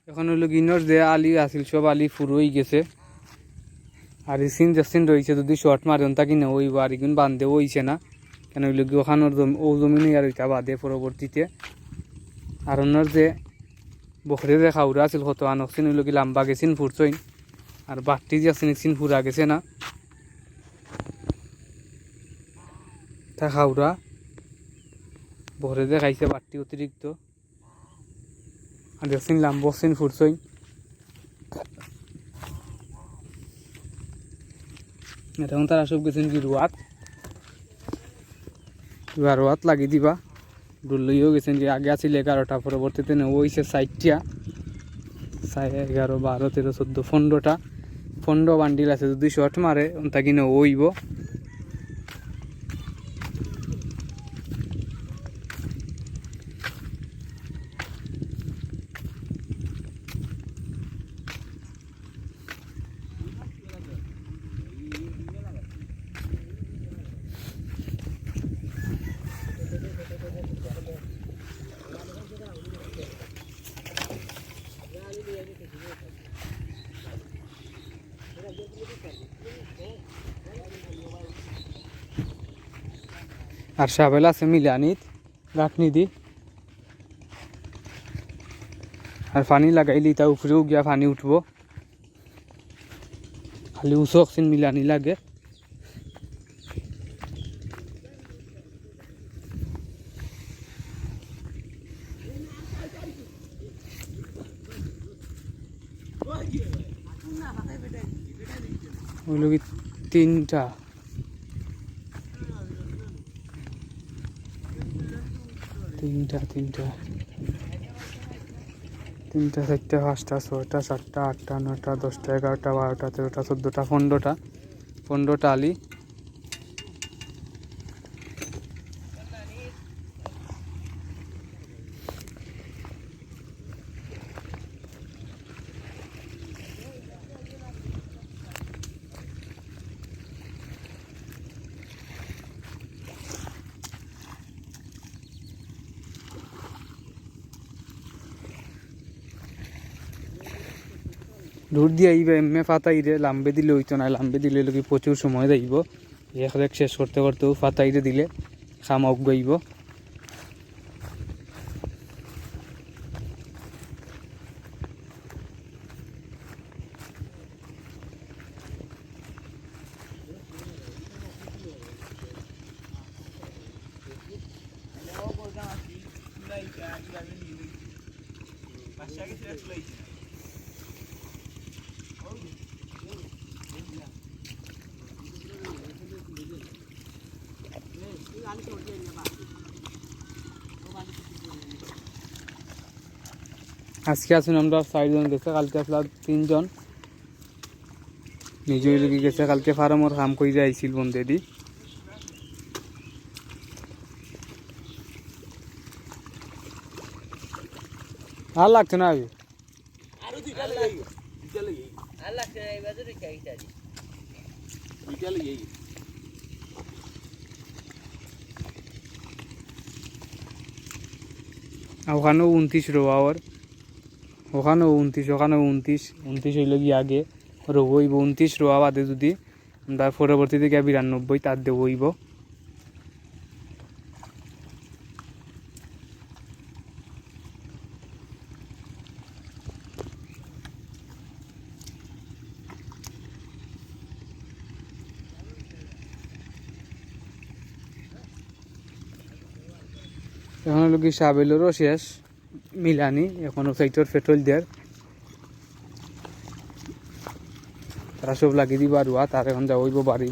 এখন হইল গিনর যে আলি আছিল সব আলি ফুরোই গেছে আর সিন জাসিন রয়েছে যদি শর্ট মারেন তা কিনা ওই আর ইগুন বান্ধে ওইছে না কেন হইল কি ওখানোর ও জমিনে আর ওইটা বাদে পরবর্তীতে আর অন্যর যে বখরে যে খাউরা আছিল কত আনকছিন হইল কি লাম্বা গেছিন ফুরছইন আর বাটটি যে আছে সিন ফুরা গেছে না তা খাউরা বখরে যে খাইছে বাটটি অতিরিক্ত আর দেখছেন লাম্বা সিন ফুরছইন এখন তারা সব গেছেন কি রোয়াত লাগি দিবা ডুল লইও গেছেন যে আগে আছিল 11টা পরবর্তীতে ওইছে 60টা 11, 12, 13, 14, 15টা 15 বান্ডিল আছে যদি শর্ট মারে তা কিনা ওইব আর সাবেল আছে মিলানিত রাখনি দি আর পানি লাগাইলি তা উপরেও গিয়া পানি উঠবো খালি উচকছিন মিলানি লাগে ওইলো কি 3টা 4টা 5টা 6টা 7টা 8টা 9টা 10টা 11টা 12টা 13টা 14টা 15টা আলি দূর দিয়ে আইবে এমনি ফাতাইরে লাম্বে দিলে হইতো না লাম্বে দিলে লোক প্রচুর সময় যাইব এক শেষ করতে করতেও ফাতাইরে দিলে খাম অগাইব আজকে আসুন আমরা 4জন গেছে কালকে আসলে 3জন নিজেই লোক গেছে কালকে ফার্মর কাম করে যাইছিল বন্ধে দি আর লাগছে না আগে আরো দুইটা লাগি আর লাগছে এই বাজারে চাইটা দি দুইটা লাগি ওখানেও 29 রোয়া ওর ওখানেও 29 হইল গিয়ে আগে রইব 29 রোয়া বাদে যদি আমরা পরবর্তীতে গিয়ে 92 তার দেব হইব এখন হলো কি সাবেলেরও শেষ মিলানি এখনো সাইটর পেট্রোল দেওয়ার তারা সব লাগিয়ে দিবা রুয়া তার এখন যা হইব বাড়ি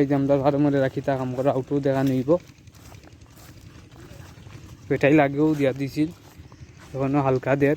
যে আমরা ভালো মনে রাখি তা কাম করা আউটও দেখা নিব পেটাই লাগেও দিয়া দিছিল এখনো হালকা দের